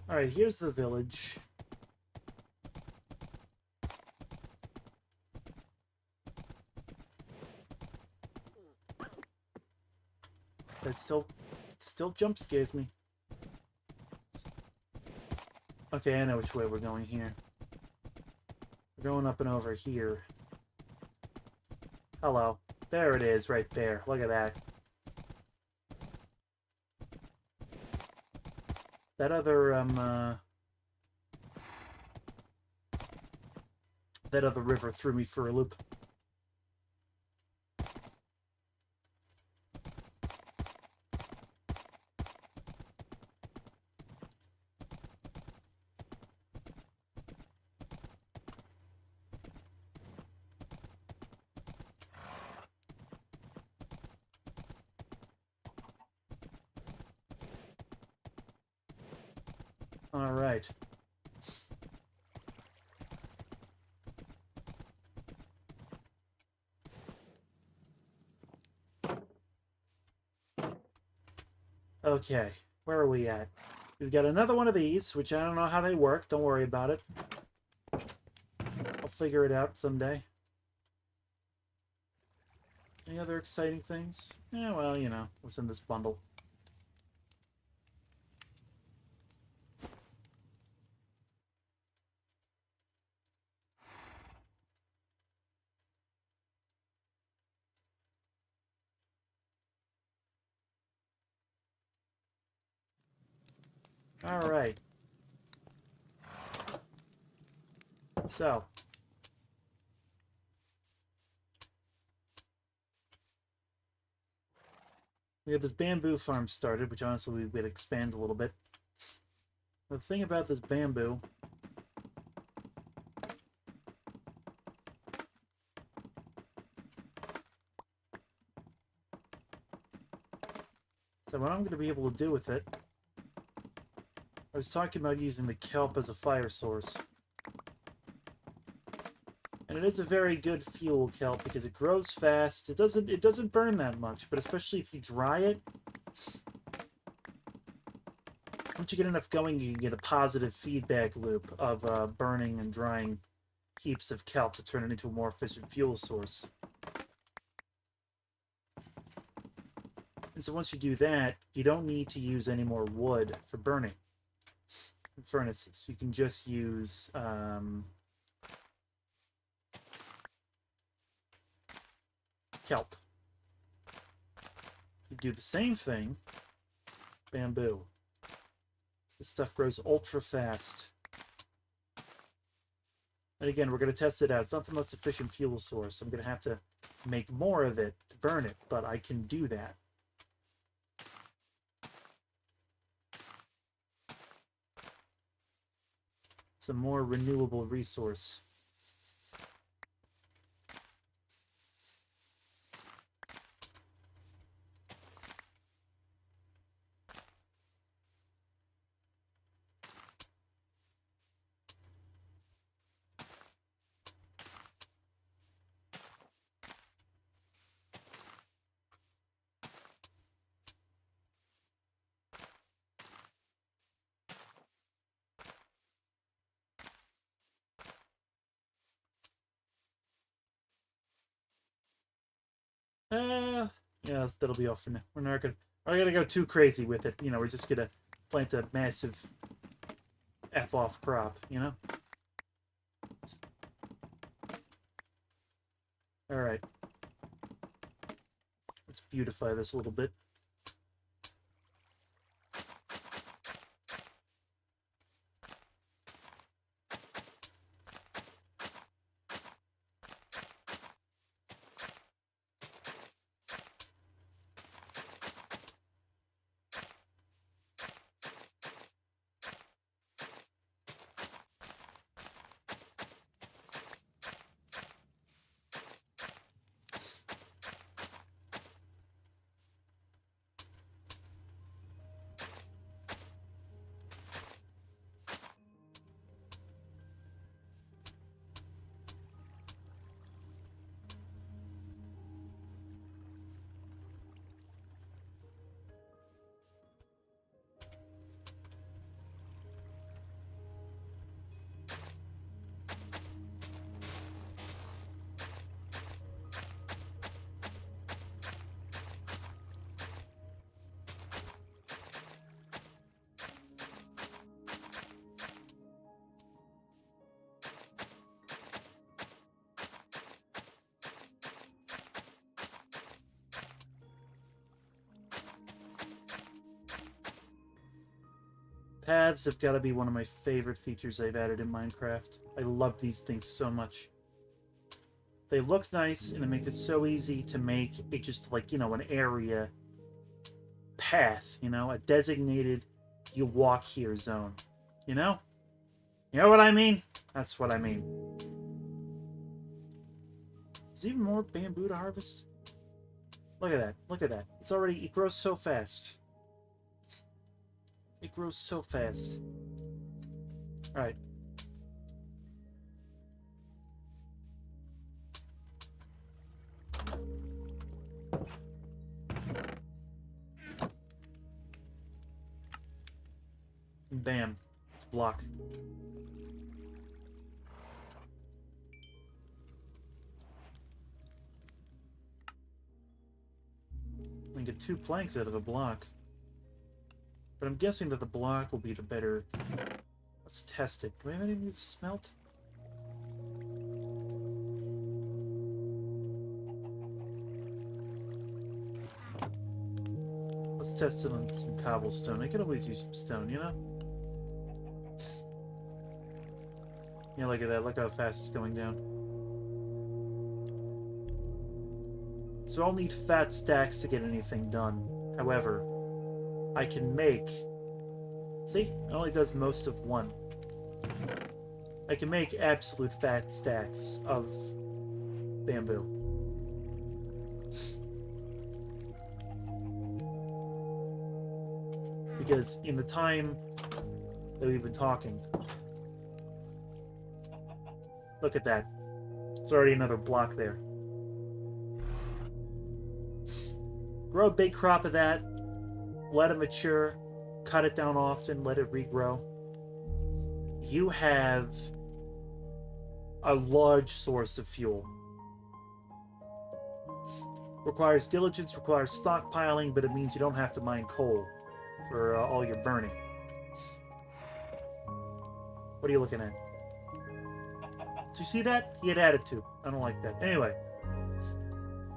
Alright, here's the village. It still jump scares me. Okay, I know which way we're going here. We're going up and over here. Hello. There it is, right there. Look at that. That other river threw me for a loop. All right. Okay, where are we at? We've got another one of these, which I don't know how they work. Don't worry about it. I'll figure it out someday. Any other exciting things? Yeah, well, you know, what's in this bundle? All right. So, we have this bamboo farm started, which honestly we would expand a little bit. The thing about this bamboo so what I'm going to be able to do with it, I was talking about using the kelp as a fire source. And it is a very good fuel, kelp, because it grows fast. It doesn't burn that much, but especially if you dry it, once you get enough going, you can get a positive feedback loop of burning and drying heaps of kelp to turn it into a more efficient fuel source. And so once you do that, you don't need to use any more wood for burning in furnaces. You can just use kelp. You do the same thing, bamboo. This stuff grows ultra fast. And again, we're going to test it out. It's not the most efficient fuel source. I'm going to have to make more of it to burn it, but I can do that. It's a more renewable resource. Yeah, that'll be all for now. We're not gonna go too crazy with it. You know, we're just gonna plant a massive F-off crop, you know? Alright. Let's beautify this a little bit. Paths have got to be one of my favorite features I've added in Minecraft. I love these things so much. They look nice, and it makes it so easy to make it just like, you know, an area path, you know, a designated you walk here zone. You know? You know what I mean? That's what I mean. Is there even more bamboo to harvest? Look at that. Look at that. It grows so fast. It grows so fast. Alright. Bam. It's a block. I can get 2 planks out of a block. But I'm guessing that the block will be the better... Let's test it. Do we have anything to smelt? Let's test it on some cobblestone. I could always use some stone, you know? Yeah, look at that. Look how fast it's going down. So I'll need fat stacks to get anything done. However, I can make... See? It only does most of one. I can make absolute fat stacks of bamboo. Because in the time that we've been talking... Look at that. There's already another block there. Grow a big crop of that, let it mature, cut it down often, let it regrow. You have a large source of fuel. Requires diligence, requires stockpiling, but it means you don't have to mine coal for all your burning. What are you looking at? Do you see that? He had attitude. I don't like that. Anyway.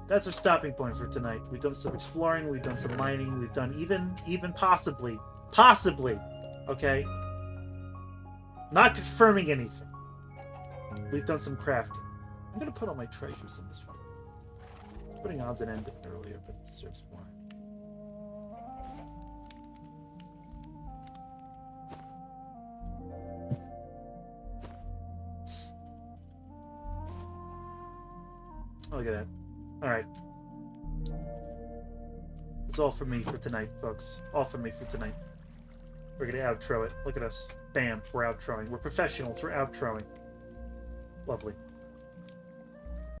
That's our stopping point for tonight. We've done some exploring, we've done some mining, we've done even possibly, okay? Not confirming anything. We've done some crafting. I'm gonna put all my treasures in this one. I was putting odds and ends in it earlier, but it deserves more. Oh, look at that. Alright. That's all for me for tonight, folks. All for me for tonight. We're gonna outro it. Look at us. Bam. We're outroing. We're professionals. We're outroing. Lovely.